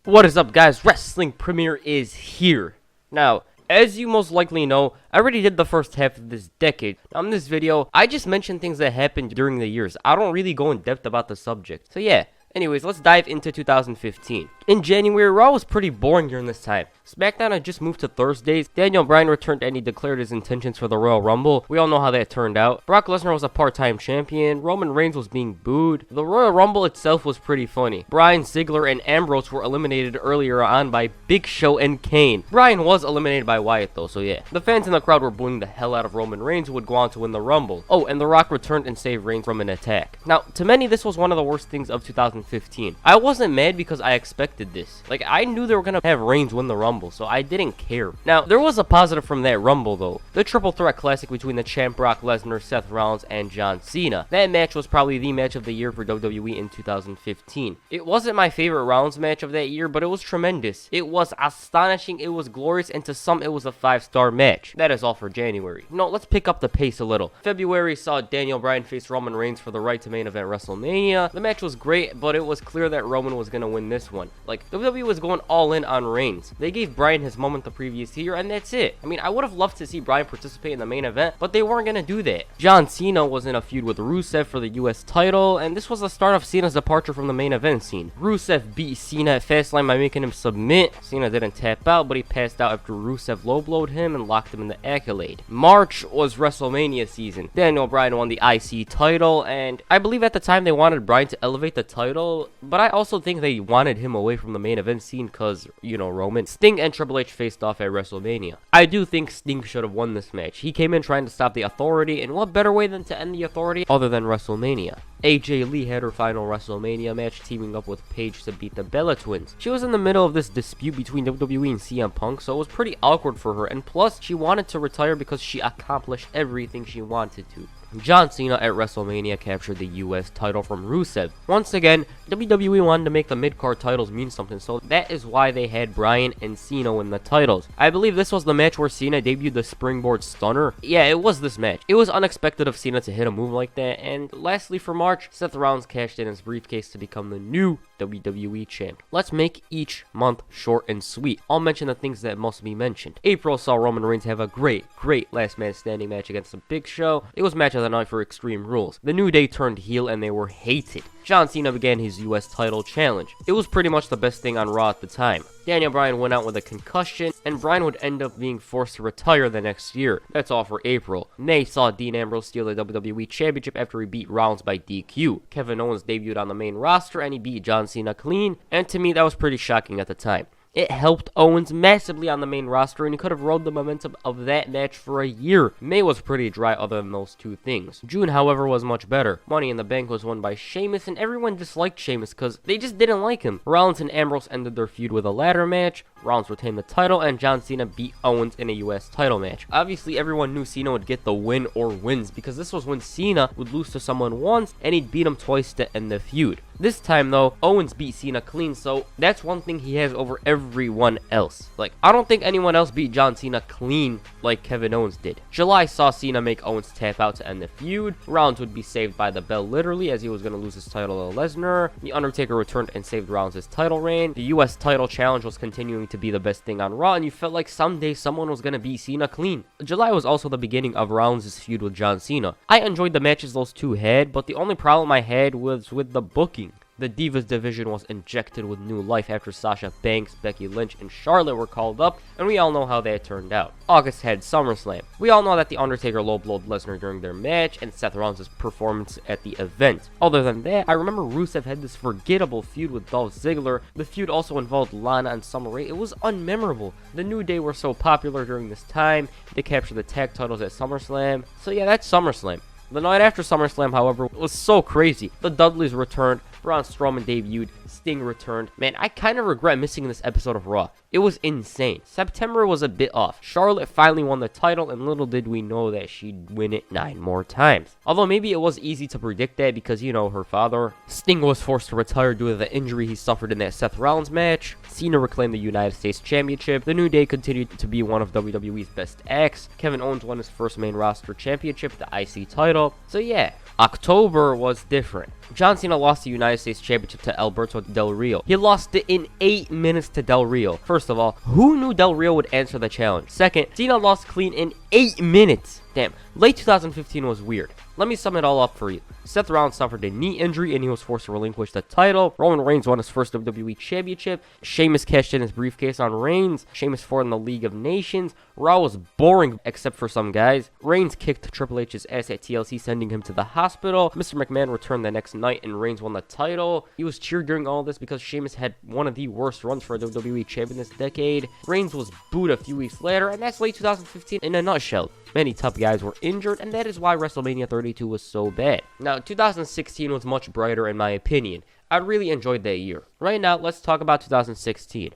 What is up, guys? Wrestling Premiere is here. Now, as you most likely know, I already did the first half of this decade. Now, in this video, I just mentioned things that happened during the years. I don't really go in depth about the subject. So yeah, anyways, let's dive into 2015. In January, Raw was pretty boring during this time. SmackDown had just moved to Thursdays. Daniel Bryan returned and he declared his intentions for the Royal Rumble. We all know how that turned out. Brock Lesnar was a part-time champion. Roman Reigns was being booed. The Royal Rumble itself was pretty funny. Bryan, Ziggler, and Ambrose were eliminated earlier on by Big Show and Kane. Bryan was eliminated by Wyatt though, so yeah. The fans in the crowd were booing the hell out of Roman Reigns, who would go on to win the Rumble. Oh, and The Rock returned and saved Reigns from an attack. Now, to many, this was one of the worst things of 2015. I wasn't mad because I expected this. Like, I knew they were gonna have Reigns win the Rumble, so I didn't care. Now, there was a positive from that Rumble, though. The Triple Threat Classic between the champ Brock Lesnar, Seth Rollins, and John Cena. That match was probably the match of the year for WWE in 2015. It wasn't my favorite Rollins match of that year, but it was tremendous. It was astonishing, it was glorious, and to some, it was a 5-star match. That is all for January. No, let's pick up the pace a little. February saw Daniel Bryan face Roman Reigns for the right to main event WrestleMania. The match was great, but it was clear that Roman was gonna win this one. Like, WWE was going all in on Reigns. They gave Bryan his moment the previous year, and that's it. I mean, I would have loved to see Bryan participate in the main event, but they weren't gonna do that. John Cena was in a feud with Rusev for the US title, and this was the start of Cena's departure from the main event scene. Rusev beat Cena at Fastlane by making him submit. Cena didn't tap out, but he passed out after Rusev low-blowed him and locked him in the Accolade. March was WrestleMania season. Daniel Bryan won the IC title, and I believe at the time they wanted Bryan to elevate the title, but I also think they wanted him away from the main event scene because, you know, Roman. Sting and Triple H faced off at WrestleMania. I do think Sting should have won this match. He came in trying to stop the Authority, and what better way than to end the Authority other than WrestleMania? AJ Lee had her final WrestleMania match teaming up with Paige to beat the Bella Twins. She was in the middle of this dispute between WWE and CM Punk, so it was pretty awkward for her, and plus she wanted to retire because she accomplished everything she wanted to. John Cena at WrestleMania captured the US title from Rusev. Once again, WWE wanted to make the mid-card titles mean something, so that is why they had Bryan and Cena win the titles. I believe this was the match where Cena debuted the Springboard Stunner. Yeah, it was this match. It was unexpected of Cena to hit a move like that, and lastly for March, Seth Rollins cashed in his briefcase to become the new WWE champ. Let's make each month short and sweet. I'll mention the things that must be mentioned. April saw Roman Reigns have a great last man standing match against the Big Show. It was match of the night for Extreme Rules. The New Day turned heel and they were hated. John Cena began his US title challenge. It was pretty much the best thing on Raw at the time. Daniel Bryan went out with a concussion, and Bryan would end up being forced to retire the next year. That's all for April. May saw Dean Ambrose steal the WWE Championship after he beat Rollins by DQ. Kevin Owens debuted on the main roster, and he beat John Cena clean, and to me that was pretty shocking at the time. It helped Owens massively on the main roster, and he could have rode the momentum of that match for a year. May was pretty dry other than those two things. June, however, was much better. Money in the Bank was won by Sheamus, and everyone disliked Sheamus because they just didn't like him. Rollins and Ambrose ended their feud with a ladder match. Rollins retained the title, and John Cena beat Owens in a US title match. Obviously, everyone knew Cena would get the win or wins, because this was when Cena would lose to someone once, and he'd beat him twice to end the feud. This time, though, Owens beat Cena clean, so that's one thing he has over everyone else. Like, I don't think anyone else beat John Cena clean like Kevin Owens did. July saw Cena make Owens tap out to end the feud. Rollins would be saved by the bell literally, as he was going to lose his title to Lesnar. The Undertaker returned and saved Rollins' title reign. The US title challenge was continuing to be the best thing on Raw, and you felt like someday someone was going to beat Cena clean. July was also the beginning of Rollins' feud with John Cena. I enjoyed the matches those two had, but the only problem I had was with the booking. The Divas division was injected with new life after Sasha Banks, Becky Lynch, and Charlotte were called up, and we all know how that turned out. August had SummerSlam. We all know that The Undertaker low-blowed Lesnar during their match, and Seth Rollins' performance at the event. Other than that, I remember Rusev had this forgettable feud with Dolph Ziggler. The feud also involved Lana and Summer Rae. It was unmemorable. The New Day were so popular during this time, they captured the tag titles at SummerSlam. So yeah, that's SummerSlam. The night after SummerSlam, however, was so crazy. The Dudleys returned, Braun Strowman debuted, Sting returned. Man, I kind of regret missing this episode of Raw. It was insane. September was a bit off. Charlotte finally won the title, and little did we know that she'd win it 9 more times. Although maybe it was easy to predict that because, you know, her father. Sting was forced to retire due to the injury he suffered in that Seth Rollins match. Cena reclaimed the United States Championship. The New Day continued to be one of WWE's best acts. Kevin Owens won his first main roster championship, the IC title. So yeah, October was different. John Cena lost the United States Championship to Alberto with Del Rio. He lost it in 8 minutes to Del Rio. First of all, who knew Del Rio would answer the challenge? Second, Cena lost clean in 8 minutes. Damn, late 2015 was weird. Let me sum it all up for you. Seth Rollins suffered a knee injury and he was forced to relinquish the title. Roman Reigns won his first WWE Championship. Sheamus cashed in his briefcase on Reigns. Sheamus fought in the League of Nations. Raw was boring except for some guys. Reigns kicked Triple H's ass at TLC, sending him to the hospital. Mr. McMahon returned the next night and Reigns won the title. He was cheered during all this because Sheamus had one of the worst runs for a WWE champion this decade. Reigns was booed a few weeks later, and that's late 2015 in a nutshell. Many top guys were injured, and that is why WrestleMania 32 was so bad. Now, 2016 was much brighter in my opinion. I really enjoyed that year. Right now, let's talk about 2016.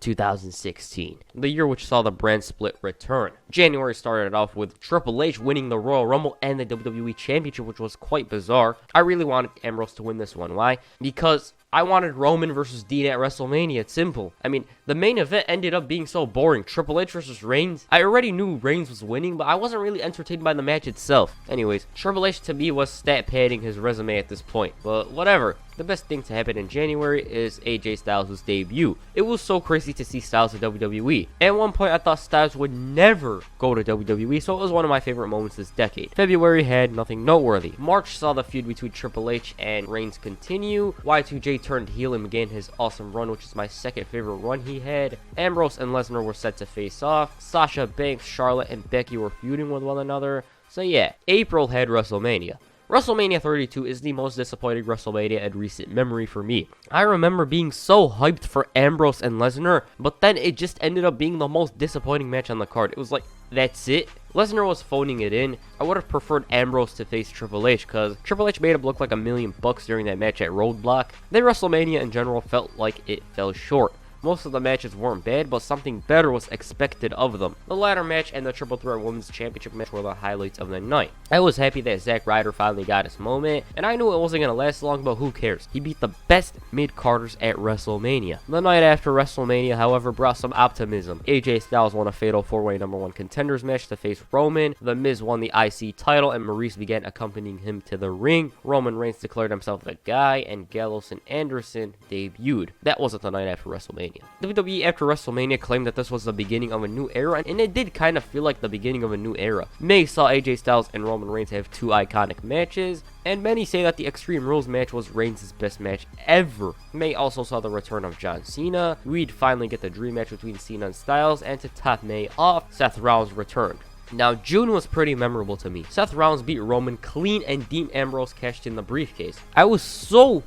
2016. The year which saw the brand split return. January started off with Triple H winning the Royal Rumble and the WWE Championship, which was quite bizarre. I really wanted Ambrose to win this one. Why? Because I wanted Roman versus Dean at WrestleMania. It's simple. I mean, the main event ended up being so boring. Triple H versus Reigns. I already knew Reigns was winning, but I wasn't really entertained by the match itself. Anyways, Triple H to me was stat padding his resume at this point. But whatever. The best thing to happen in January is AJ Styles' debut. It was so crazy to see Styles at WWE. At one point, I thought Styles would never go to WWE, so it was one of my favorite moments this decade. February had nothing noteworthy. March saw the feud between Triple H and Reigns continue. Y2J turned heel and began his awesome run, which is my second favorite run he had. Ambrose and Lesnar were set to face off. Sasha Banks, Charlotte, and Becky were feuding with one another. So yeah, April had WrestleMania. WrestleMania 32 is the most disappointing WrestleMania in recent memory for me. I remember being so hyped for Ambrose and Lesnar, but then it just ended up being the most disappointing match on the card. It was like, that's it? Lesnar was phoning it in. I would have preferred Ambrose to face Triple H, because Triple H made him look like $1 million during that match at Roadblock. Then WrestleMania in general felt like it fell short. Most of the matches weren't bad, but something better was expected of them. The ladder match and the Triple Threat Women's Championship match were the highlights of the night. I was happy that Zack Ryder finally got his moment, and I knew it wasn't going to last long, but who cares? He beat the best mid-carders at WrestleMania. The night after WrestleMania, however, brought some optimism. AJ Styles won a fatal 4-way #1 contenders match to face Roman. The Miz won the IC title, and Maurice began accompanying him to the ring. Roman Reigns declared himself the guy, and Gallows and Anderson debuted. That wasn't the night after WrestleMania. WWE after WrestleMania claimed that this was the beginning of a new era, and it did kind of feel like the beginning of a new era. May saw AJ Styles and Roman Reigns have 2 iconic matches, and many say that the Extreme Rules match was Reigns' best match ever. May also saw the return of John Cena. We'd finally get the dream match between Cena and Styles, and to top May off, Seth Rollins returned. Now, June was pretty memorable to me. Seth Rollins beat Roman clean and Dean Ambrose cashed in the briefcase. I was so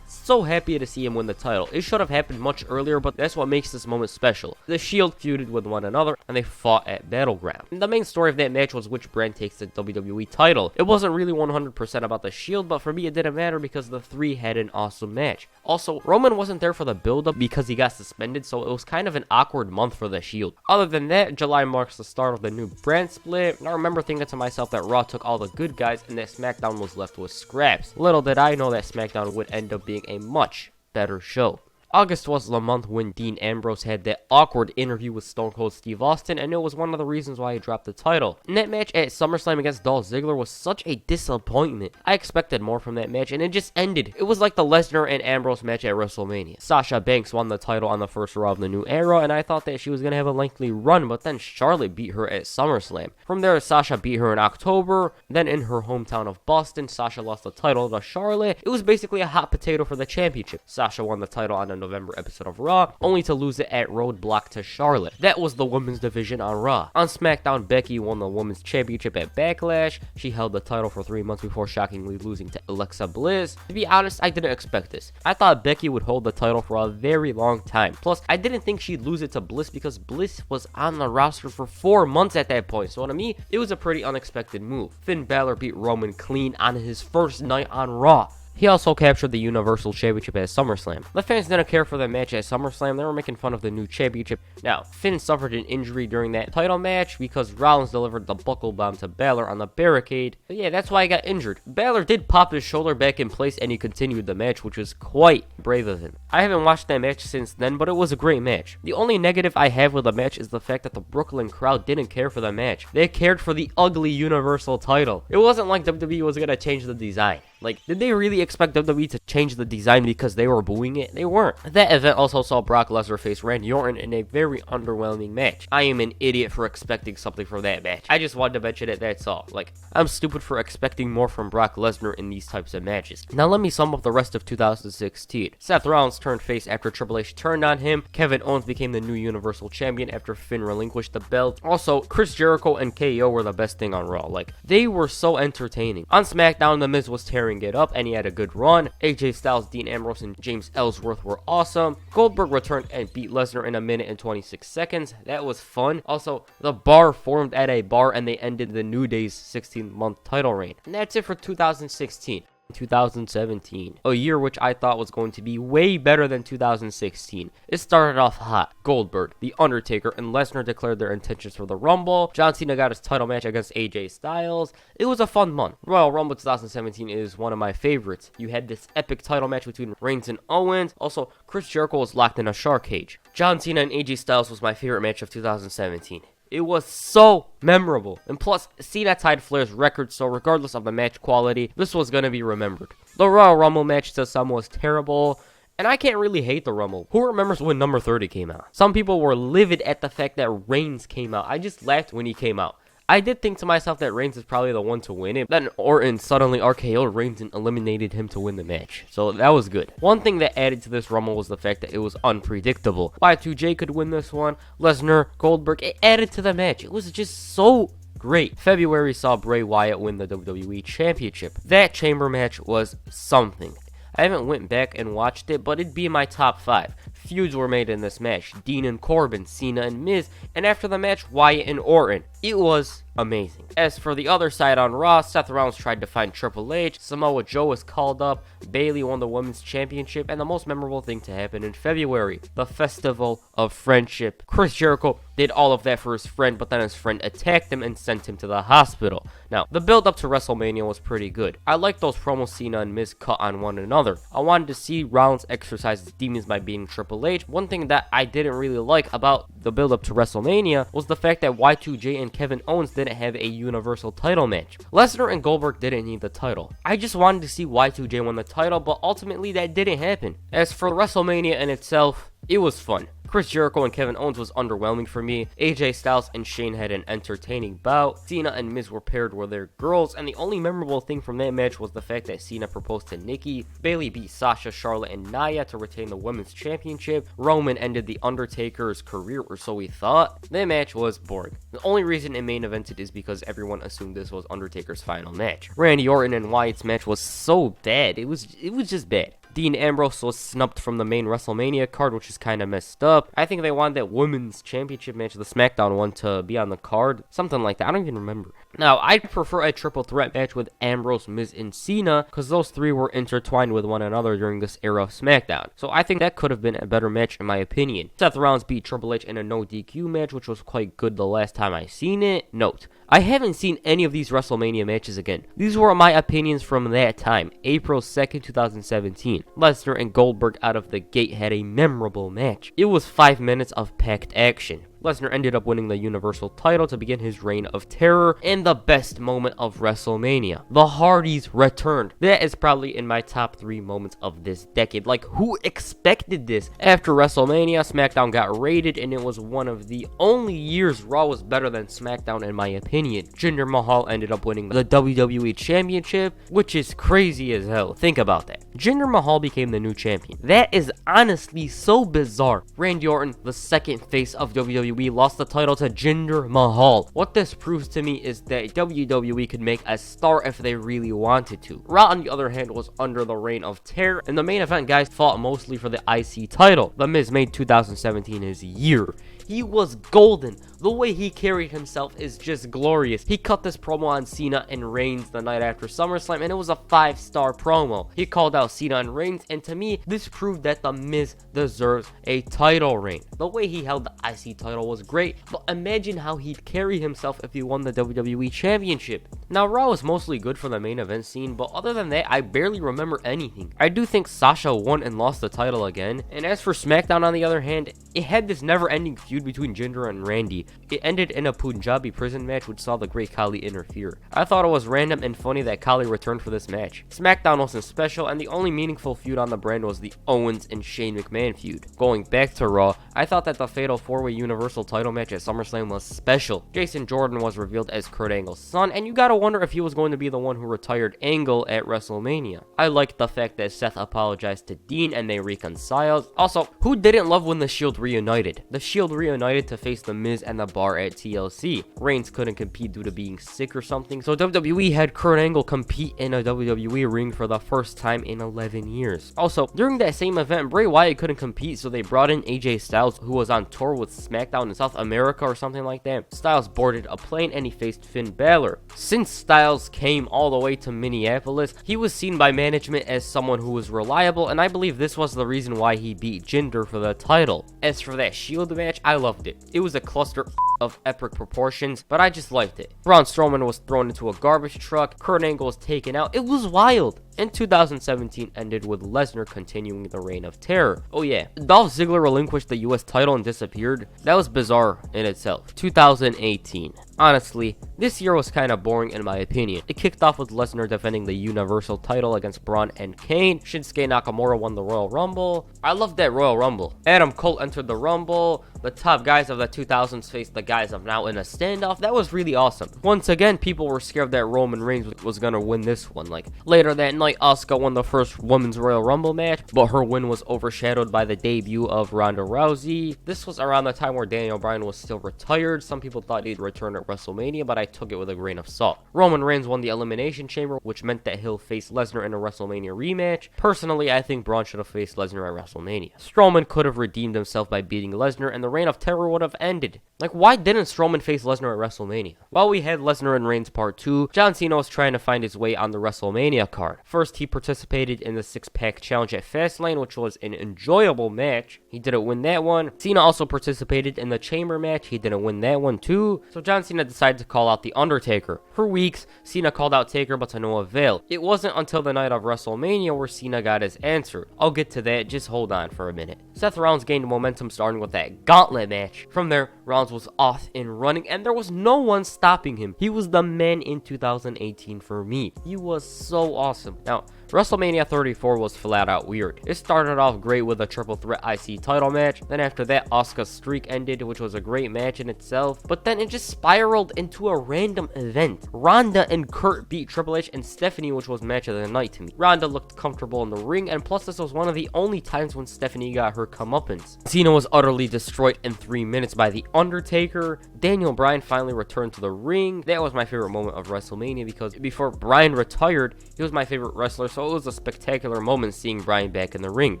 happy to see him win the title. It should have happened much earlier, but that's what makes this moment special. The Shield feuded with one another, and they fought at Battleground. The main story of that match was which brand takes the WWE title. It wasn't really 100% about the Shield, but for me it didn't matter because the three had an awesome match. Also, Roman wasn't there for the build-up because he got suspended, so it was kind of an awkward month for the Shield. Other than that, July marks the start of the new brand split, and I remember thinking to myself that Raw took all the good guys and that SmackDown was left with scraps. Little did I know that SmackDown would end up being a much better show. August was the month when Dean Ambrose had that awkward interview with Stone Cold Steve Austin, and it was one of the reasons why he dropped the title. And that match at SummerSlam against Dolph Ziggler was such a disappointment. I expected more from that match, and it just ended. It was like the Lesnar and Ambrose match at WrestleMania. Sasha Banks won the title on the first Raw of the new era, and I thought that she was going to have a lengthy run, but then Charlotte beat her at SummerSlam. From there, Sasha beat her in October. Then in her hometown of Boston, Sasha lost the title to Charlotte. It was basically a hot potato for the championship. Sasha won the title on the November episode of Raw, only to lose it at Roadblock to Charlotte. That was the women's division on Raw. On SmackDown, Becky won the women's championship at Backlash. She held the title for 3 months before shockingly losing to Alexa Bliss. To be honest, I didn't expect this. I thought Becky would hold the title for a very long time. Plus, I didn't think she'd lose it to Bliss because Bliss was on the roster for 4 months at that point. So to me, it was a pretty unexpected move. Finn Balor beat Roman clean on his first night on Raw. He also captured the Universal Championship at SummerSlam. The fans didn't care for the match at SummerSlam. They were making fun of the new championship. Now, Finn suffered an injury during that title match because Rollins delivered the buckle bomb to Balor on the barricade. But yeah, that's why he got injured. Balor did pop his shoulder back in place and he continued the match, which was quite brave of him. I haven't watched that match since then, but it was a great match. The only negative I have with the match is the fact that the Brooklyn crowd didn't care for the match. They cared for the ugly Universal title. It wasn't like WWE was going to change the design. Like, did they really expect WWE to change the design because they were booing it? They weren't. That event also saw Brock Lesnar face Randy Orton in a very underwhelming match. I am an idiot for expecting something from that match. I just wanted to mention it, that's all. Like, I'm stupid for expecting more from Brock Lesnar in these types of matches. Now let me sum up the rest of 2016. Seth Rollins turned face after Triple H turned on him. Kevin Owens became the new Universal Champion after Finn relinquished the belt. Also, Chris Jericho and KO were the best thing on Raw. Like, they were so entertaining. On SmackDown, The Miz was tearing it up and he had a good run. AJ Styles, Dean Ambrose, and James Ellsworth were awesome. Goldberg returned and beat Lesnar in a minute and 26 seconds. That was fun. Also, the Bar formed at a bar and they ended the New Day's 16-month title reign. And that's it for 2016. 2017, a year which I thought was going to be way better than 2016. It started off hot. Goldberg, The Undertaker, and Lesnar declared their intentions for the Rumble. John Cena got his title match against AJ Styles. It was a fun month. Royal Rumble 2017 is one of my favorites. You had this epic title match between Reigns and Owens. Also, Chris Jericho was locked in a shark cage. John Cena and AJ Styles was my favorite match of 2017. It was so memorable. And plus, Cena tied Flair's record, so regardless of the match quality, this was going to be remembered. The Royal Rumble match to some was terrible, and I can't really hate the Rumble. Who remembers when number 30 came out? Some people were livid at the fact that Reigns came out. I just laughed when he came out. I did think to myself that Reigns is probably the one to win it. Then Orton suddenly RKO'd Reigns and eliminated him to win the match. So that was good. One thing that added to this Rumble was the fact that it was unpredictable. Y2J could win this one. Lesnar, Goldberg, it added to the match. It was just so great. February saw Bray Wyatt win the WWE Championship. That chamber match was something. I haven't went back and watched it, but it'd be in my top 5. Feuds were made in this match. Dean and Corbin, Cena and Miz, and after the match, Wyatt and Orton. It was amazing. As for the other side on Raw, Seth Rollins tried to find Triple H, Samoa Joe was called up, Bayley won the Women's Championship, and the most memorable thing to happen in February, the Festival of Friendship. Chris Jericho did all of that for his friend, but then his friend attacked him and sent him to the hospital. Now, the build up to WrestleMania was pretty good. I liked those promos Cena and Miz cut on one another. I wanted to see Rollins exercise his demons by beating Triple H. One thing that I didn't really like about the build up to WrestleMania was the fact that Y2J and Kevin Owens didn't have a Universal title match. Lesnar and Goldberg didn't need the title. I just wanted to see Y2J win the title, but ultimately that didn't happen. As for WrestleMania in itself, it was fun. Chris Jericho and Kevin Owens was underwhelming for me. AJ Styles and Shane had an entertaining bout. Cena and Miz were paired with their girls, and the only memorable thing from that match was the fact that Cena proposed to Nikki. Bayley beat Sasha, Charlotte, and Nia to retain the Women's Championship. Roman ended The Undertaker's career, or so we thought. That match was boring. The only reason it main evented is because everyone assumed this was Undertaker's final match. Randy Orton and Wyatt's match was so bad. It was just bad. Dean Ambrose was snubbed from the main WrestleMania card, which is kind of messed up. I think they wanted that Women's Championship match, the SmackDown one, to be on the card. Something like that. I don't even remember. Now, I'd prefer a triple threat match with Ambrose, Miz, and Cena, because those three were intertwined with one another during this era of SmackDown. So I think that could have been a better match in my opinion. Seth Rollins beat Triple H in a no DQ match, which was quite good the last time I seen it. Note, I haven't seen any of these WrestleMania matches again. These were my opinions from that time, April 2nd, 2017. Lesnar and Goldberg out of the gate had a memorable match. It was 5 minutes of packed action. Lesnar ended up winning the Universal title to begin his reign of terror, and the best moment of WrestleMania. The Hardys returned. That is probably in my top 3 moments of this decade. Like, who expected this? After WrestleMania, SmackDown got raided, and it was one of the only years Raw was better than SmackDown in my opinion. Jinder Mahal ended up winning the WWE Championship, which is crazy as hell. Think about that. Jinder Mahal became the new champion. That is honestly so bizarre. Randy Orton, the second face of WWE, lost the title to Jinder Mahal. What this proves to me is that WWE could make a star if they really wanted to. Raw, on the other hand, was under the reign of terror, and the main event guys fought mostly for the IC title. The Miz made 2017 his year. He was golden. The way he carried himself is just glorious. He cut this promo on Cena and Reigns the night after SummerSlam, and it was a 5-star promo. He called out Cena and Reigns, and to me, this proved that The Miz deserves a title reign. The way he held the IC title was great, but imagine how he'd carry himself if he won the WWE Championship. Now, Raw was mostly good for the main event scene, but other than that, I barely remember anything. I do think Sasha won and lost the title again, and as for SmackDown on the other hand, it had this never-ending feud between Jinder and Randy. It ended in a Punjabi prison match which saw the great Khali interfere. I thought it was random and funny that Khali returned for this match. SmackDown wasn't special, and the only meaningful feud on the brand was the Owens and Shane McMahon feud. Going back to Raw, I thought that the Fatal 4-Way Universal title match at SummerSlam was special. Jason Jordan was revealed as Kurt Angle's son, and you gotta wonder if he was going to be the one who retired Angle at WrestleMania. I liked the fact that Seth apologized to Dean and they reconciled. Also, who didn't love when the Shield reunited? The Shield reunited to face The Miz and The Bar at TLC. Reigns couldn't compete due to being sick or something, so WWE had Kurt Angle compete in a WWE ring for the first time in 11 years. Also, during that same event, Bray Wyatt couldn't compete, so they brought in AJ Styles, who was on tour with SmackDown in South America or something like that. Styles boarded a plane and he faced Finn Balor. Since Styles came all the way to Minneapolis, he was seen by management as someone who was reliable, and I believe this was the reason why he beat Jinder for the title. As for that Shield match, I loved it. It was a cluster of epic proportions, but I just liked it. Braun Strowman was thrown into a garbage truck, Kurt Angle was taken out. It was wild. And 2017 ended with Lesnar continuing the reign of terror. Oh yeah, Dolph Ziggler relinquished the US title and disappeared. That was bizarre in itself. 2018. Honestly, this year was kind of boring in my opinion. It kicked off with Lesnar defending the Universal title against Braun and Kane. Shinsuke Nakamura won the Royal Rumble. I loved that Royal Rumble. Adam Cole entered the Rumble. The top guys of the 2000s faced the guys of now in a standoff. That was really awesome. Once again, people were scared that Roman Reigns was gonna win this one. Like, later that night, Asuka won the first Women's Royal Rumble match, but her win was overshadowed by the debut of Ronda Rousey. This was around the time where Daniel Bryan was still retired. Some people thought he'd return at WrestleMania, but I took it with a grain of salt. Roman Reigns won the Elimination Chamber, which meant that he'll face Lesnar in a WrestleMania rematch. Personally, I think Braun should have faced Lesnar at WrestleMania. Strowman could have redeemed himself by beating Lesnar, and the reign of terror would have ended. Like, why didn't Strowman face Lesnar at WrestleMania? While we had Lesnar and Reigns Part 2, John Cena was trying to find his way on the WrestleMania card. First, he participated in the 6-pack challenge at Fastlane, which was an enjoyable match. He didn't win that one. Cena also participated in the Chamber match. He didn't win that one too. So John Cena decided to call out The Undertaker. For weeks, Cena called out Taker, but to no avail. It wasn't until the night of WrestleMania where Cena got his answer. I'll get to that, just hold on for a minute. Seth Rollins gained momentum starting with that gauntlet match. From there, Rollins was off and running, and there was no one stopping him. He was the man in 2018 for me. He was so awesome. Now, WrestleMania 34 was flat out weird. It started off great with a triple threat IC title match. Then after that, Asuka's streak ended, which was a great match in itself. But then it just spiraled into a random event. Ronda and Kurt beat Triple H and Stephanie, which was match of the night to me. Ronda looked comfortable in the ring, and plus this was one of the only times when Stephanie got her comeuppance. Cena was utterly destroyed in 3 minutes by The Undertaker. Daniel Bryan finally returned to the ring. That was my favorite moment of WrestleMania because before Bryan retired, he was my favorite wrestler, so it was a spectacular moment seeing Bryan back in the ring.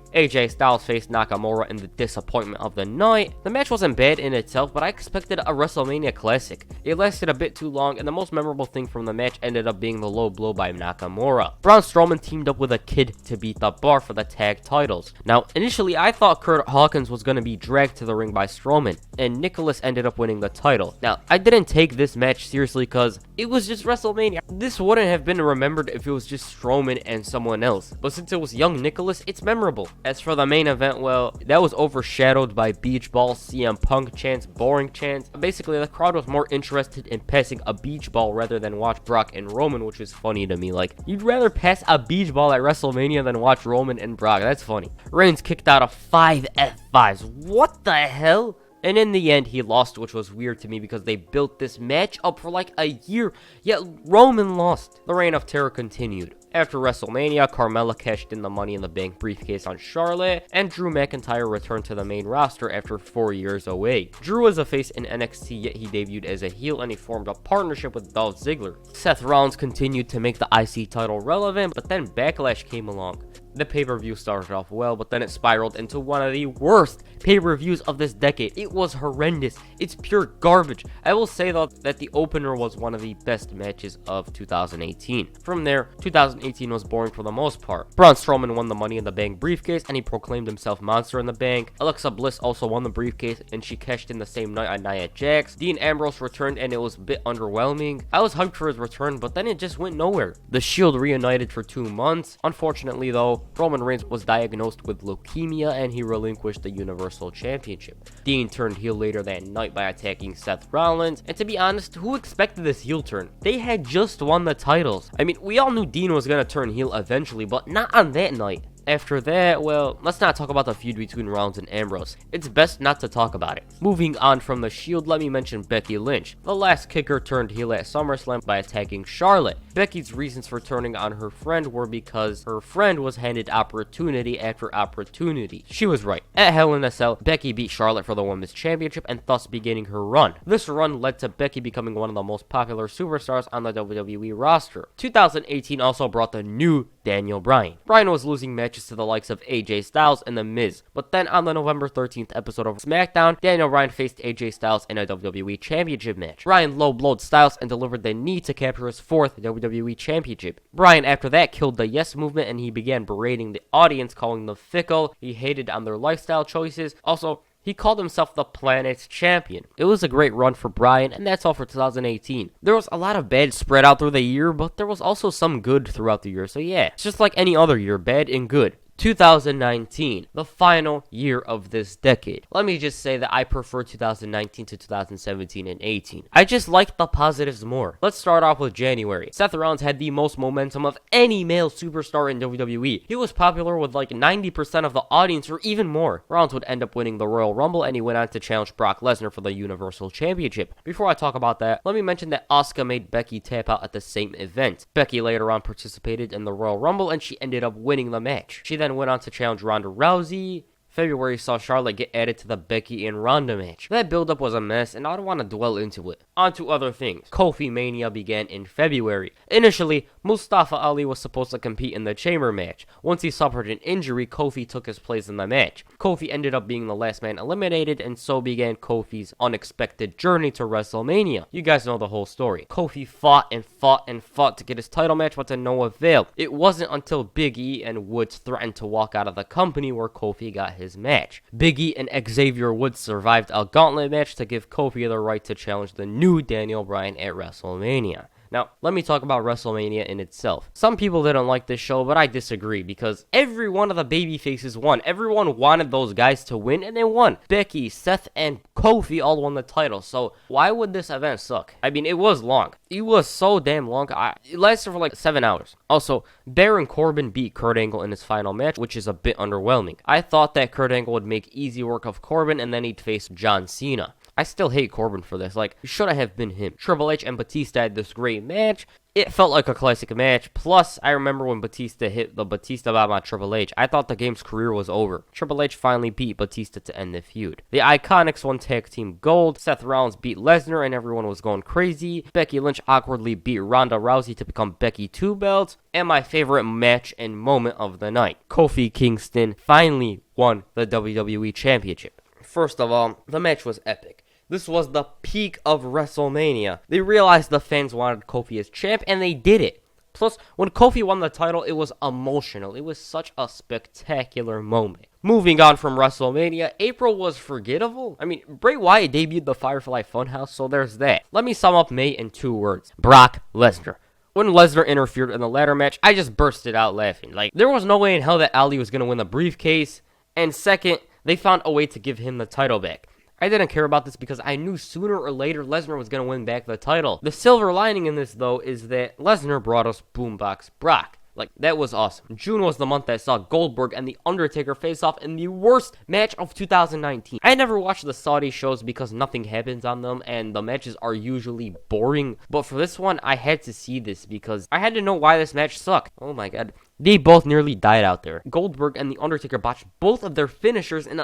AJ Styles faced Nakamura in the disappointment of the night. The match wasn't bad in itself, but I expected a WrestleMania classic. It lasted a bit too long, and the most memorable thing from the match ended up being the low blow by Nakamura. Braun Strowman teamed up with a kid to beat The Bar for the tag titles. Now, initially I thought Kurt Hawkins was going to be dragged to the ring by Strowman, and Nicholas ended up winning the title. Now, I didn't take this match seriously because it was just WrestleMania. This wouldn't have been remembered if it was just Strowman and someone else, but since it was young Nicholas, it's memorable. As for the main event, well, that was overshadowed by beach ball, CM Punk chants, boring chants. Basically, the crowd was more interested in passing a beach ball rather than watch Brock and Roman, which is funny to me. Like, you'd rather pass a beach ball at WrestleMania than watch Roman and Brock. That's funny. Reigns kicked out of 5 F5s. What the hell? And in the end, he lost, which was weird to me because they built this match up for like a year, yet Roman lost. The reign of terror continued. After WrestleMania, Carmella cashed in the Money in the Bank briefcase on Charlotte, and Drew McIntyre returned to the main roster after 4 years away. Drew was a face in NXT, yet he debuted as a heel, and he formed a partnership with Dolph Ziggler. Seth Rollins continued to make the IC title relevant, but then Backlash came along. The pay-per-view started off well, but then it spiraled into one of the worst pay-per-views of this decade. It was horrendous. It's pure garbage. I will say though that the opener was one of the best matches of 2018. From there, 2018 was boring for the most part. Braun Strowman won the Money in the Bank briefcase, and he proclaimed himself Monster in the Bank. Alexa Bliss also won the briefcase, and she cashed in the same night on Nia Jax. Dean Ambrose returned, and it was a bit underwhelming. I was hyped for his return, but then it just went nowhere. The Shield reunited for 2 months. Unfortunately though, Roman Reigns was diagnosed with leukemia and he relinquished the Universal Championship. Dean turned heel later that night by attacking Seth Rollins, and to be honest, who expected this heel turn? They had just won the titles. I mean, we all knew Dean was gonna turn heel eventually, but not on that night. After that, well, let's not talk about the feud between Rollins and Ambrose. It's best not to talk about it. Moving on from the Shield, let me mention Becky Lynch. The last kicker turned heel at SummerSlam by attacking Charlotte. Becky's reasons for turning on her friend were because her friend was handed opportunity after opportunity. She was right. At Hell in a Cell, Becky beat Charlotte for the Women's Championship and thus beginning her run. This run led to Becky becoming one of the most popular superstars on the WWE roster. 2018 also brought the new Daniel Bryan. Bryan was losing matches to the likes of AJ Styles and The Miz, but then on the November 13th episode of SmackDown, Daniel Bryan faced AJ Styles in a WWE Championship match. Bryan low-blowed Styles and delivered the knee to capture his 4th WWE Championship. Bryan after that killed the Yes Movement and he began berating the audience, calling them fickle. He hated on their lifestyle choices. Also, he called himself the Planet's Champion. It was a great run for Bryan, and that's all for 2018. There was a lot of bad spread out through the year, but there was also some good throughout the year. So yeah, it's just like any other year, bad and good. 2019, the final year of this decade. Let me just say that I prefer 2019 to 2017 and 18. I just like the positives more. Let's start off with January. Seth Rollins had the most momentum of any male superstar in WWE. He was popular with like 90% of the audience or even more. Rollins would end up winning the Royal Rumble and he went on to challenge Brock Lesnar for the Universal Championship. Before I talk about that, let me mention that Asuka made Becky tap out at the same event. Becky later on participated in the Royal Rumble and she ended up winning the match. She then went on to challenge Ronda Rousey. February saw Charlotte get added to the Becky and Ronda match. That build-up was a mess, and I don't want to dwell into it. On to other things. KofiMania began in February. Initially, Mustafa Ali was supposed to compete in the Chamber match. Once he suffered an injury, Kofi took his place in the match. Kofi ended up being the last man eliminated, and so began Kofi's unexpected journey to WrestleMania. You guys know the whole story. Kofi fought and fought and fought to get his title match, but to no avail. It wasn't until Big E and Woods threatened to walk out of the company where Kofi got his match. Big E and Xavier Woods survived a gauntlet match to give Kofi the right to challenge the new Daniel Bryan at WrestleMania. Now, let me talk about WrestleMania in itself. Some people didn't like this show, but I disagree because every one of the babyfaces won. Everyone wanted those guys to win, and they won. Becky, Seth, and Kofi all won the title, so why would this event suck? I mean, it was long. It was so damn long. It lasted for like 7 hours. Also, Baron Corbin beat Kurt Angle in his final match, which is a bit underwhelming. I thought that Kurt Angle would make easy work of Corbin, and then he'd face John Cena. I still hate Corbin for this. Like, it should have been him. Triple H and Batista had this great match. It felt like a classic match. Plus, I remember when Batista hit the Batista bomb on Triple H. I thought the game's career was over. Triple H finally beat Batista to end the feud. The Iconics won tag team gold. Seth Rollins beat Lesnar and everyone was going crazy. Becky Lynch awkwardly beat Ronda Rousey to become Becky 2 belts. And my favorite match and moment of the night. Kofi Kingston finally won the WWE Championship. First of all, the match was epic. This was the peak of WrestleMania. They realized the fans wanted Kofi as champ, and they did it. Plus, when Kofi won the title, it was emotional. It was such a spectacular moment. Moving on from WrestleMania, April was forgettable. I mean, Bray Wyatt debuted the Firefly Funhouse, so there's that. Let me sum up May in 2 words. Brock Lesnar. When Lesnar interfered in the ladder match, I just bursted out laughing. Like, there was no way in hell that Ali was going to win the briefcase. And second, they found a way to give him the title back. I didn't care about this because I knew sooner or later Lesnar was going to win back the title. The silver lining in this, though, is that Lesnar brought us Boombox Brock. Like, that was awesome. June was the month that saw Goldberg and The Undertaker face off in the worst match of 2019. I never watched the Saudi shows because nothing happens on them and the matches are usually boring. But for this one, I had to see this because I had to know why this match sucked. Oh my god. They both nearly died out there. Goldberg and The Undertaker botched both of their finishers in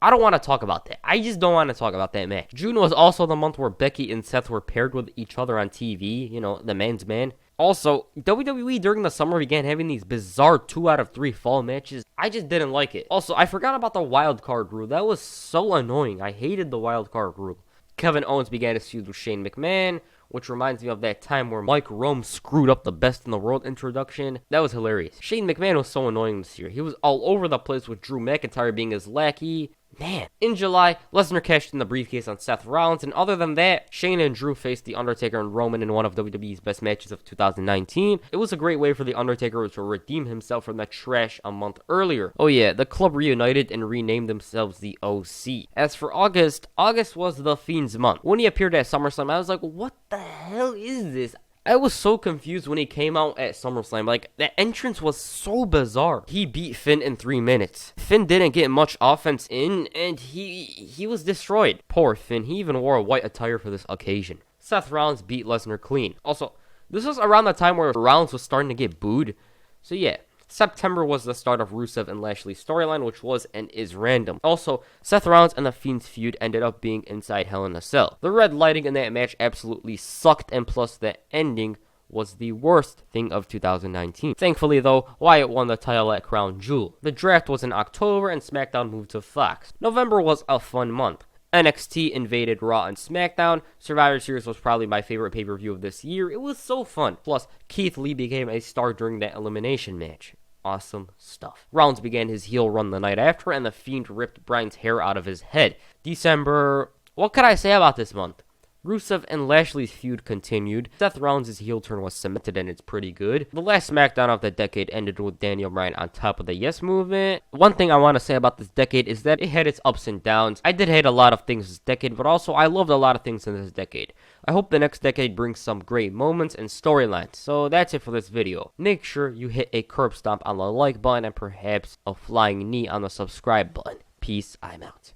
I don't want to talk about that. I just don't want to talk about that match. June was also the month where Becky and Seth were paired with each other on TV. You know, the man's man. Also, WWE during the summer began having these bizarre 2 out of 3 fall matches. I just didn't like it. Also, I forgot about the wild card rule. That was so annoying. I hated the wild card rule. Kevin Owens began his feud with Shane McMahon, which reminds me of that time where Mike Rome screwed up the Best in the World introduction. That was hilarious. Shane McMahon was so annoying this year. He was all over the place with Drew McIntyre being his lackey. Man. In July, Lesnar cashed in the briefcase on Seth Rollins, and other than that, Shane and Drew faced The Undertaker and Roman in one of WWE's best matches of 2019. It was a great way for The Undertaker to redeem himself from that trash a month earlier. Oh yeah, the club reunited and renamed themselves the OC. As for August was The Fiend's month. When he appeared at SummerSlam, I was like, what the hell is this? I was so confused when he came out at SummerSlam. Like, the entrance was so bizarre. He beat Finn in 3 minutes. Finn didn't get much offense in, and he was destroyed. Poor Finn. He even wore a white attire for this occasion. Seth Rollins beat Lesnar clean. Also, this was around the time where Rollins was starting to get booed. So yeah. September was the start of Rusev and Lashley's storyline, which was and is random. Also, Seth Rollins and The Fiend's feud ended up being inside Hell in a Cell. The red lighting in that match absolutely sucked, and plus the ending was the worst thing of 2019. Thankfully though, Wyatt won the title at Crown Jewel. The draft was in October and SmackDown moved to Fox. November was a fun month. NXT invaded Raw and SmackDown. Survivor Series was probably my favorite pay-per-view of this year. It was so fun. Plus, Keith Lee became a star during that elimination match. Awesome stuff. Rollins began his heel run the night after, and The Fiend ripped Bryan's hair out of his head. December... What could I say about this month? Rusev and Lashley's feud continued. Seth Rollins' heel turn was cemented, and it's pretty good. The last SmackDown of the decade ended with Daniel Bryan on top of the Yes Movement. One thing I want to say about this decade is that it had its ups and downs. I did hate a lot of things this decade, but also I loved a lot of things in this decade. I hope the next decade brings some great moments and storylines. So that's it for this video. Make sure you hit a curb stomp on the like button and perhaps a flying knee on the subscribe button. Peace, I'm out.